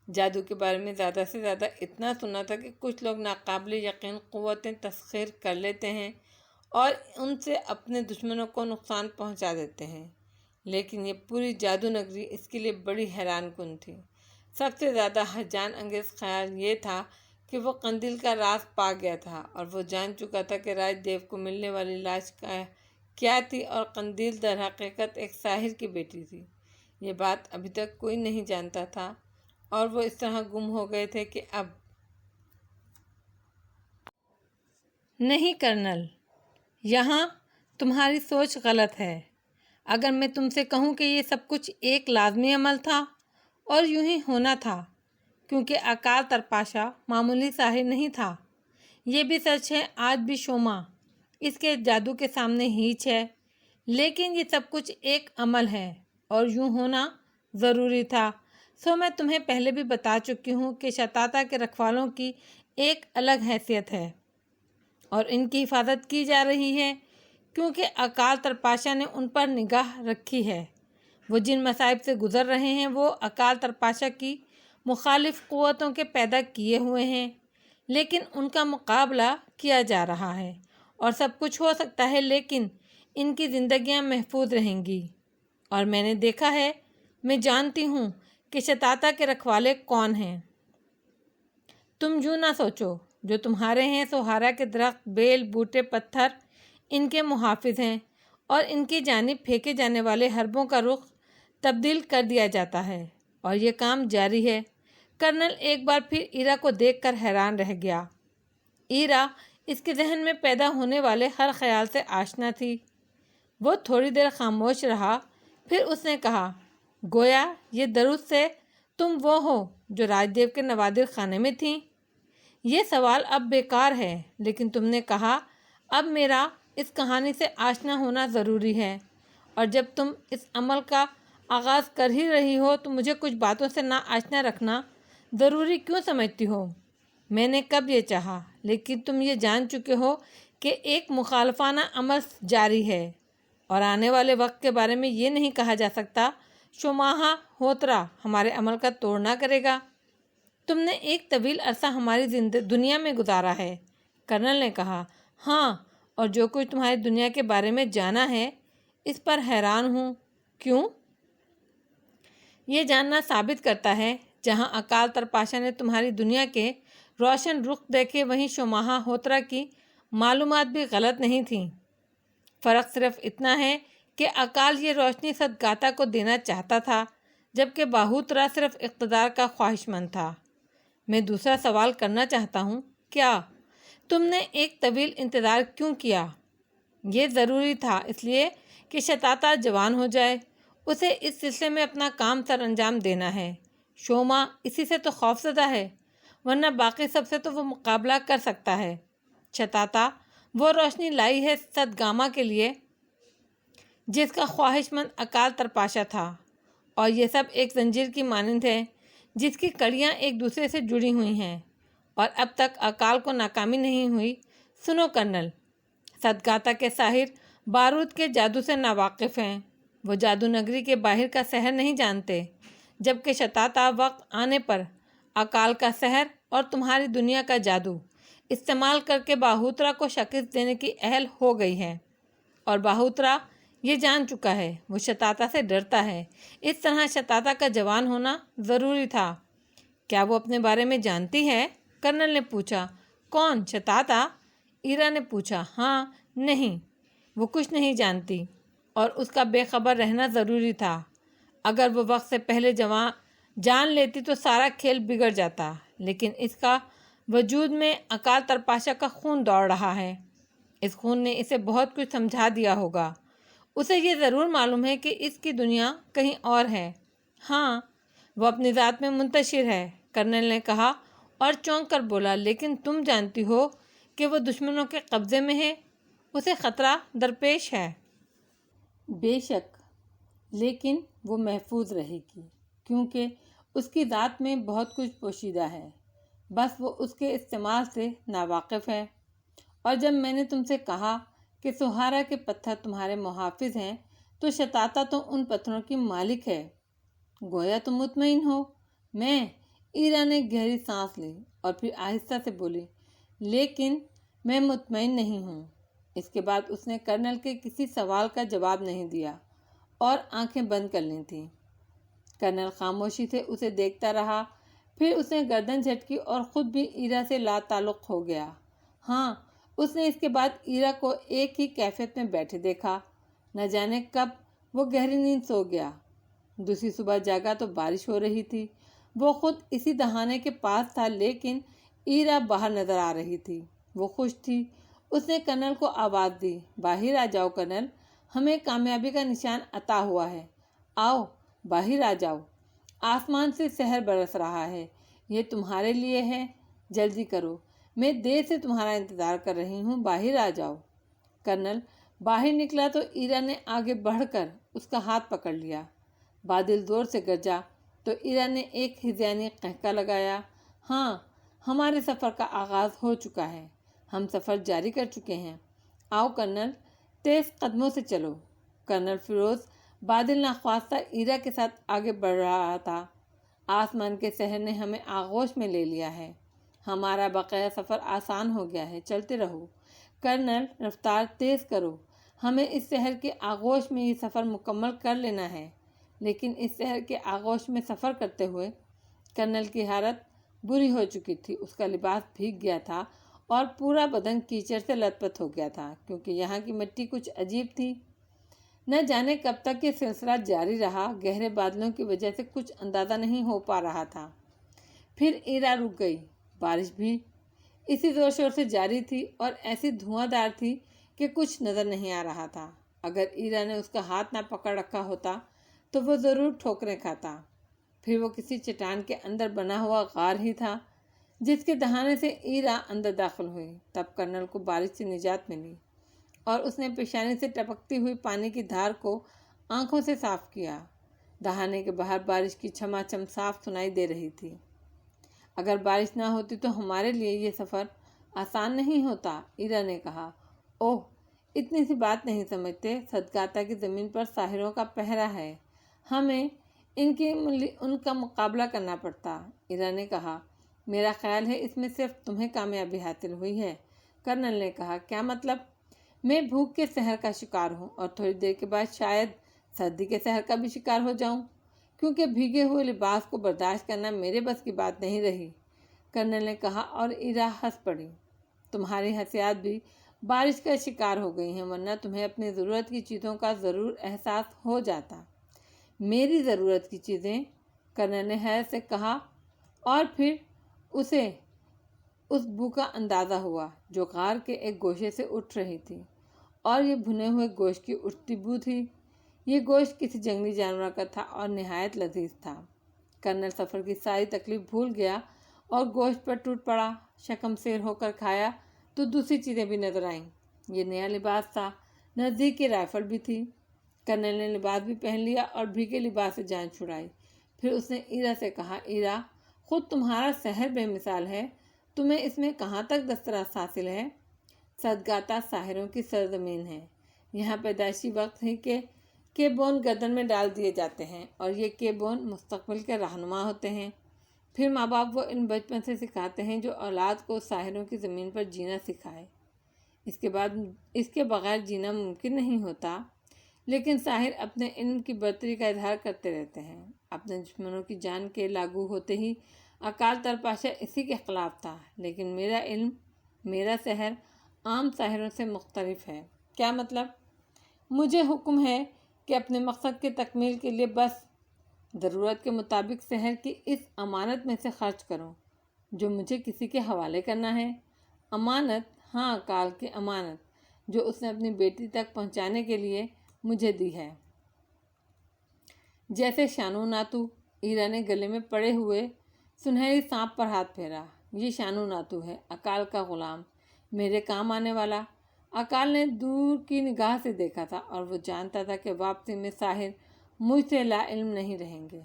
جادو کے بارے میں زیادہ سے زیادہ اتنا سنا تھا کہ کچھ لوگ ناقابل یقین قوتیں تسخیر کر لیتے ہیں اور ان سے اپنے دشمنوں کو نقصان پہنچا دیتے ہیں، لیکن یہ پوری جادو نگری اس کے لیے بڑی حیران کن تھی۔ سب سے زیادہ ہیجان انگیز خیال یہ تھا کہ وہ قندیل کا راز پا گیا تھا اور وہ جان چکا تھا کہ راج دیو کو ملنے والی لاش کیا تھی، اور قندیل در حقیقت ایک ساحر کی بیٹی تھی۔ یہ بات ابھی تک کوئی نہیں جانتا تھا اور وہ اس طرح گم ہو گئے تھے کہ اب نہیں کرنل، یہاں تمہاری سوچ غلط ہے۔ اگر میں تم سے کہوں کہ یہ سب کچھ ایک لازمی عمل تھا اور یوں ہی ہونا تھا، کیونکہ اکال ترپاشا معمولی ساحر نہیں تھا۔ یہ بھی سچ ہے، آج بھی شوما اس کے جادو کے سامنے ہیچ ہے، لیکن یہ سب کچھ ایک عمل ہے اور یوں ہونا ضروری تھا۔ سو میں تمہیں پہلے بھی بتا چکی ہوں کہ شتاتا کے رکھوالوں کی ایک الگ حیثیت ہے اور ان کی حفاظت کی جا رہی ہے، کیونکہ اکال ترپاشا نے ان پر نگاہ رکھی ہے۔ وہ جن مصائب سے گزر رہے ہیں وہ اکال ترپاشا کی مخالف قوتوں کے پیدا کیے ہوئے ہیں، لیکن ان کا مقابلہ کیا جا رہا ہے اور سب کچھ ہو سکتا ہے، لیکن ان کی زندگیاں محفوظ رہیں گی۔ اور میں نے دیکھا ہے، میں جانتی ہوں کہ شتاتا کے رکھوالے کون ہیں۔ تم یوں نہ سوچو، جو تمہارے ہیں سو ہارا کے درخت، بیل، بوٹے، پتھر ان کے محافظ ہیں، اور ان کی جانب پھینکے جانے والے حربوں کا رخ تبدیل کر دیا جاتا ہے، اور یہ کام جاری ہے۔ کرنل ایک بار پھر ایرا کو دیکھ کر حیران رہ گیا۔ ایرا اس کے ذہن میں پیدا ہونے والے ہر خیال سے آشنا تھی۔ وہ تھوڑی دیر خاموش رہا، پھر اس نے کہا، گویا یہ درست سے تم وہ ہو جو راج دیو کے نوادر خانے میں تھیں؟ یہ سوال اب بیکار ہے، لیکن تم نے کہا اب میرا اس کہانی سے آشنا ہونا ضروری ہے، اور جب تم اس عمل کا آغاز کر ہی رہی ہو تو مجھے کچھ باتوں سے نا آشنا رکھنا ضروری کیوں سمجھتی ہو؟ میں نے کب یہ چاہا، لیکن تم یہ جان چکے ہو کہ ایک مخالفانہ عمل جاری ہے، اور آنے والے وقت کے بارے میں یہ نہیں کہا جا سکتا شوماہا ہوترا ہمارے عمل کا توڑ نہ کرے گا۔ تم نے ایک طویل عرصہ ہماری دنیا میں گزارا ہے، کرنل نے کہا۔ ہاں، اور جو کچھ تمہاری دنیا کے بارے میں جانا ہے اس پر حیران ہوں۔ کیوں؟ یہ جاننا ثابت کرتا ہے جہاں اکال ترپاشا نے تمہاری دنیا کے روشن رخ دیکھے، وہیں شوماہا ہوترا کی معلومات بھی غلط نہیں تھیں۔ فرق صرف اتنا ہے کہ اکال یہ روشنی ستگاتا کو دینا چاہتا تھا، جبکہ باہوترا صرف اقتدار کا خواہش مند تھا۔ میں دوسرا سوال کرنا چاہتا ہوں، کیا تم نے ایک طویل انتظار کیوں کیا؟ یہ ضروری تھا اس لیے کہ شتاتا جوان ہو جائے، اسے اس سلسلے میں اپنا کام سر انجام دینا ہے۔ شوما اسی سے تو خوفزدہ ہے، ورنہ باقی سب سے تو وہ مقابلہ کر سکتا ہے۔ شتاتا وہ روشنی لائی ہے ستگاما کے لیے جس کا خواہش مند اکال ترپاشا تھا، اور یہ سب ایک زنجیر کی مانند ہے جس کی کڑیاں ایک دوسرے سے جڑی ہوئی ہیں، اور اب تک اکال کو ناکامی نہیں ہوئی۔ سنو کرنل، ستگاتا کے ساحر بارود کے جادو سے ناواقف ہیں، وہ جادو نگری کے باہر کا سحر نہیں جانتے، جبکہ شتاتا وقت آنے پر اکال کا سحر اور تمہاری دنیا کا جادو استعمال کر کے باہوترا کو شکست دینے کی اہل ہو گئی ہے، اور باہوترا یہ جان چکا ہے، وہ شتاتا سے ڈرتا ہے۔ اس طرح شتاتا کا جوان ہونا ضروری تھا۔ کیا وہ اپنے بارے میں جانتی ہے؟ کرنل نے پوچھا۔ کون، شتاتا؟ ایرا نے پوچھا۔ ہاں، نہیں، وہ کچھ نہیں جانتی، اور اس کا بے خبر رہنا ضروری تھا۔ اگر وہ وقت سے پہلے جان لیتی تو سارا کھیل بگڑ جاتا، لیکن اس کا وجود میں اکال ترپاشا کا خون دوڑ رہا ہے۔ اس خون نے اسے بہت کچھ سمجھا دیا ہوگا۔ اسے یہ ضرور معلوم ہے کہ اس کی دنیا کہیں اور ہے۔ ہاں، وہ اپنی ذات میں منتشر ہے، کرنل نے کہا اور چونک کر بولا، لیکن تم جانتی ہو کہ وہ دشمنوں کے قبضے میں ہے، اسے خطرہ درپیش ہے۔ بے شک، لیکن وہ محفوظ رہے گی، کیونکہ اس کی ذات میں بہت کچھ پوشیدہ ہے، بس وہ اس کے استعمال سے ناواقف ہے۔ اور جب میں نے تم سے کہا کہ سہارا کے پتھر تمہارے محافظ ہیں، تو شتاتا تو ان پتھروں کی مالک ہے، گویا تم مطمئن ہو۔ ایرا نے گہری سانس لی اور پھر آہستہ سے بولی، لیکن میں مطمئن نہیں ہوں۔ اس کے بعد اس نے کرنل کے کسی سوال کا جواب نہیں دیا اور آنکھیں بند کر لی تھیں۔ کرنل خاموشی سے اسے دیکھتا رہا، پھر اس نے گردن جھٹکی اور خود بھی ایرا سے لا تعلق ہو گیا۔ ہاں، اس نے اس کے بعد ایرا کو ایک ہی کیفیت میں بیٹھے دیکھا۔ نہ جانے کب وہ گہری نیند سو گیا۔ دوسری صبح جاگا تو بارش ہو رہی تھی۔ وہ خود اسی دہانے کے پاس تھا، لیکن ایرا باہر نظر آ رہی تھی۔ وہ خوش تھی۔ اس نے کرنل کو آواز دی، باہر آ جاؤ کرنل، ہمیں کامیابی کا نشان عطا ہوا ہے، آؤ باہر آ جاؤ، آسمان سے سحر برس رہا ہے، یہ تمہارے لیے ہے، جلدی کرو، میں دیر سے تمہارا انتظار کر رہی ہوں، باہر آ جاؤ۔ کرنل باہر نکلا تو ایرا نے آگے بڑھ کر اس کا ہاتھ پکڑ لیا۔ بادل زور سے گرجا تو ایرا نے ایک ہذیانی قہقہ لگایا۔ ہاں، ہمارے سفر کا آغاز ہو چکا ہے، ہم سفر جاری کر چکے ہیں، آؤ کرنل، تیز قدموں سے چلو۔ کرنل فیروز بادل ناخواستہ ایرا کے ساتھ آگے بڑھ رہا تھا۔ آسمان کے سحر نے ہمیں آغوش میں لے لیا ہے، ہمارا بقیہ سفر آسان ہو گیا ہے، چلتے رہو۔ کرنل رفتار تیز کرو، ہمیں اس سحر کے آغوش میں یہ سفر مکمل کر لینا ہے۔ لیکن اس سحر کے آغوش میں سفر کرتے ہوئے کرنل کی حالت بری ہو چکی تھی۔ اس کا لباس بھیگ گیا تھا اور پورا بدن کیچڑ سے لت پت ہو گیا تھا، کیونکہ یہاں کی مٹی کچھ عجیب تھی۔ نہ جانے کب تک یہ سلسلہ جاری رہا، گہرے بادلوں کی وجہ سے کچھ اندازہ نہیں ہو پا رہا تھا۔ پھر ایرا رک گئی۔ بارش بھی اسی زور شور سے جاری تھی اور ایسی دھواں دار تھی کہ کچھ نظر نہیں آ رہا تھا۔ اگر ایرا نے اس کا ہاتھ نہ پکڑ رکھا ہوتا تو وہ ضرور ٹھوکریں کھاتا۔ پھر وہ کسی چٹان کے اندر بنا ہوا غار ہی تھا، جس کے دہانے سے ایرا اندر داخل ہوئی۔ تب کرنل کو بارش سے نجات ملی اور اس نے پیشانی سے ٹپکتی ہوئی پانی کی دھار کو آنکھوں سے صاف کیا۔ دہانے کے باہر بارش کی چھما چھم صاف سنائی دے رہی تھی۔ اگر بارش نہ ہوتی تو ہمارے لیے یہ سفر آسان نہیں ہوتا، ایرا نے کہا۔ اوہ، اتنی سی بات نہیں سمجھتے، صدگاتا کی زمین پر ساحروں کا پہرا ہے، ہمیں ان کا مقابلہ کرنا پڑتا۔ ایرا نے کہا، میرا خیال ہے اس میں صرف تمہیں کامیابی حاصل ہوئی ہے۔ کرنل نے کہا، کیا مطلب؟ میں بھوک کے سحر کا شکار ہوں اور تھوڑی دیر کے بعد شاید سردی کے سحر کا بھی شکار ہو جاؤں، کیونکہ بھیگے ہوئے لباس کو برداشت کرنا میرے بس کی بات نہیں رہی۔ کرنل نے کہا اور ایرا ہنس پڑی۔ تمہاری حسیات بھی بارش کا شکار ہو گئی ہیں، ورنہ تمہیں اپنی ضرورت کی چیزوں کا ضرور احساس ہو جاتا۔ میری ضرورت کی چیزیں؟ کرنل نے حیرت سے کہا، اور پھر اسے اس بو کا اندازہ ہوا جو غار کے ایک گوشے سے اٹھ رہی تھی، اور یہ بھنے ہوئے گوشت کی اٹھتی بو تھی۔ یہ گوشت کسی جنگلی جانور کا تھا اور نہایت لذیذ تھا۔ کرنل سفر کی ساری تکلیف بھول گیا اور گوشت پر ٹوٹ پڑا۔ شکم سیر ہو کر کھایا تو دوسری چیزیں بھی نظر آئیں۔ یہ نیا لباس تھا، نزدیک کی رائفل بھی تھی۔ کرنل نے لباس بھی پہن لیا اور بھیگے لباس سے جان چھڑائی۔ پھر اس نے ایرا سے کہا، ایرا، خود تمہارا سحر بے مثال ہے، تمہیں اس میں کہاں تک دسترس حاصل ہے؟ صدگاتا ساحروں کی سرزمین ہے، یہاں پیدائشی وقت ہی کے بون گردن میں ڈال دیے جاتے ہیں اور یہ کے بون مستقبل کے رہنما ہوتے ہیں۔ پھر ماں باپ وہ علم بچپن سے سکھاتے ہیں جو اولاد کو ساحروں کی زمین پر جینا سکھائے۔ اس کے بغیر جینا ممکن نہیں ہوتا۔ لیکن ساحر اپنے علم کی برتری کا اظہار کرتے رہتے ہیں۔ اپنے دشمنوں کی جان کے لاگو ہوتے ہی اکال ترپاشا اسی کے خلاف تھا۔ لیکن میرا علم، میرا سحر عام ساحروں سے مختلف ہے۔ کیا مطلب؟ مجھے حکم ہے کہ اپنے مقصد کے تکمیل کے لیے بس ضرورت کے مطابق سحر کی اس امانت میں سے خرچ کرو جو مجھے کسی کے حوالے کرنا ہے۔ امانت؟ ہاں، کال کی امانت جو اس نے اپنی بیٹی تک پہنچانے کے لیے مجھے دی ہے۔ جیسے شانو ناتو، ایرا نے گلے میں پڑے ہوئے سنہری سانپ پر ہاتھ پھیرا۔ یہ شانو ناتو ہے، اکال کا غلام، میرے کام آنے والا۔ اکال نے دور کی نگاہ سے دیکھا تھا اور وہ جانتا تھا کہ واپسی میں ساحر مجھ سے لا علم نہیں رہیں گے۔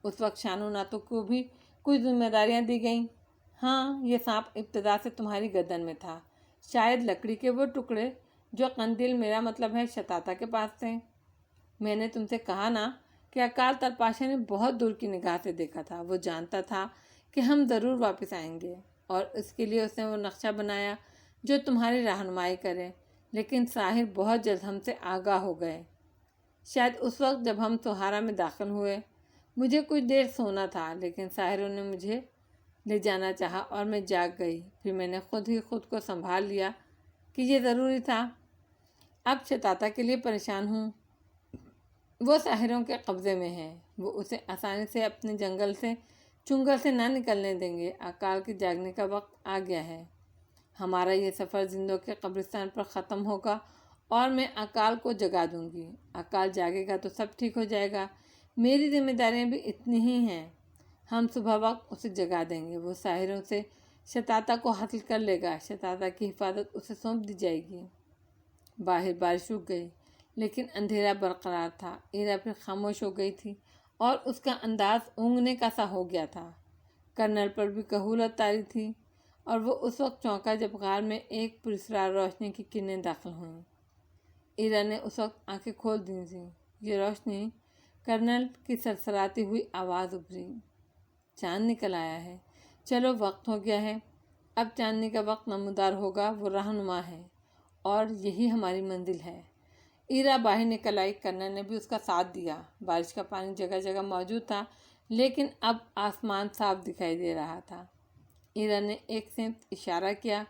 اس وقت شانو ناتو کو بھی کچھ ذمہ داریاں دی گئیں۔ ہاں، یہ سانپ ابتدا سے تمہاری گردن میں تھا، شاید لکڑی کے وہ ٹکڑے جو قندیل، میرا مطلب ہے شتاتا کے پاس تھے۔ میں نے تم سے کہا نا کہ اکال تلپاشا نے بہت دور کی نگاہ سے دیکھا تھا۔ وہ جانتا تھا کہ ہم ضرور واپس آئیں گے اور اس کے لیے اس نے وہ نقشہ بنایا جو تمہاری رہنمائی کرے، لیکن ساحر بہت جلد ہم سے آگاہ ہو گئے۔ شاید اس وقت جب ہم سہارا میں داخل ہوئے، مجھے کچھ دیر سونا تھا، لیکن ساحروں نے مجھے لے جانا چاہا اور میں جاگ گئی۔ پھر میں نے خود ہی خود کو سنبھال لیا کہ یہ ضروری تھا۔ اب شتاتا کے لیے پریشان ہوں۔ وہ ساحروں کے قبضے میں ہے، وہ اسے آسانی سے اپنے چنگل سے نہ نکلنے دیں گے۔ اکال کے جاگنے کا وقت آ گیا ہے۔ ہمارا یہ سفر زندوں کے قبرستان پر ختم ہوگا اور میں اکال کو جگا دوں گی۔ اکال جاگے گا تو سب ٹھیک ہو جائے گا۔ میری ذمہ داریاں بھی اتنی ہی ہیں۔ ہم صبح وقت اسے جگا دیں گے، وہ ساحروں سے شتاتا کو حاصل کر لے گا، شتاتا کی حفاظت اسے سونپ دی جائے گی۔ باہر بارش رک گئی، لیکن اندھیرا برقرار تھا۔ ایرا پھر خاموش ہو گئی تھی اور اس کا انداز اونگنے کا سا ہو گیا تھا۔ کرنل پر بھی کہولت طاری تھی اور وہ اس وقت چونکا جب غار میں ایک پراسرار روشنی کی کرنیں داخل ہوئیں۔ ایرا نے اس وقت آنکھیں کھول دی تھیں۔ یہ روشنی، کرنل کی سرسراتی ہوئی آواز ابھری۔ چاند نکل آیا ہے، چلو وقت ہو گیا ہے۔ اب چاندنی کا وقت نمودار ہوگا، وہ رہنما ہے اور یہی ہماری منزل ہے۔ ایرا باہر نکل آئی، کرنل نے بھی اس کا ساتھ دیا۔ بارش کا پانی جگہ جگہ موجود تھا، لیکن اب آسمان صاف دکھائی دے رہا تھا۔ ایرا نے ایک سمت اشارہ کیا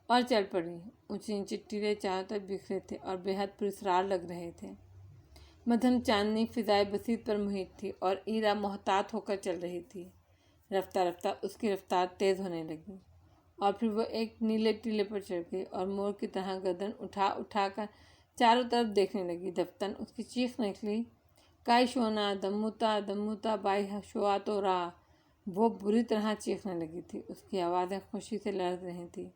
اور چل پڑی۔ اونچی اونچی ٹیلے چاروں طرف بکھرے تھے اور بے حد پراسرار لگ رہے تھے۔ مدھم چاندنی فضائے بسیط پر محیط تھی اور ایرا محتاط ہو کر چل رہی تھی۔ رفتہ رفتہ اس کی رفتار تیز ہونے لگی اور پھر وہ ایک نیلے ٹیلے پر چڑھ گئی اور مور کی طرح گردن اٹھا کر چاروں طرف دیکھنے لگی۔ دفتن اس کی چیخ نکلی، کائی شونا دموتا دموتا بائی شوا تو را۔ وہ بری طرح چیخنے لگی تھی، اس کی آوازیں خوشی سے لرز رہی تھیں۔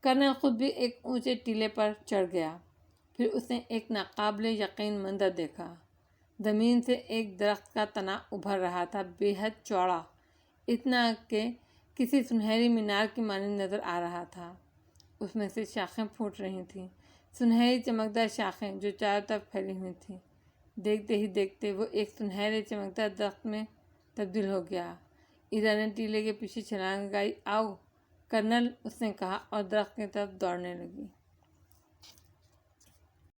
کرنل خود بھی ایک اونچے ٹیلے پر چڑھ گیا۔ پھر اس نے ایک ناقابل یقین منظر دیکھا۔ زمین سے ایک درخت کا تنا ابھر رہا تھا، بے حد چوڑا، اتنا کہ کسی سنہری مینار کی مانند نظر آ رہا تھا۔ اس میں سے شاخیں پھوٹ رہی تھیں، سنہری چمکدار شاخیں جو چاروں طرف پھیلی ہوئی تھیں۔ دیکھتے ہی دیکھتے وہ ایک سنہرے چمکدار درخت میں تبدیل ہو گیا۔ ایرا نے ٹیلے کے پیچھے چھلانگ لگائی۔ آؤ کرنل، اس نے کہا اور درخت کی طرف دوڑنے لگی۔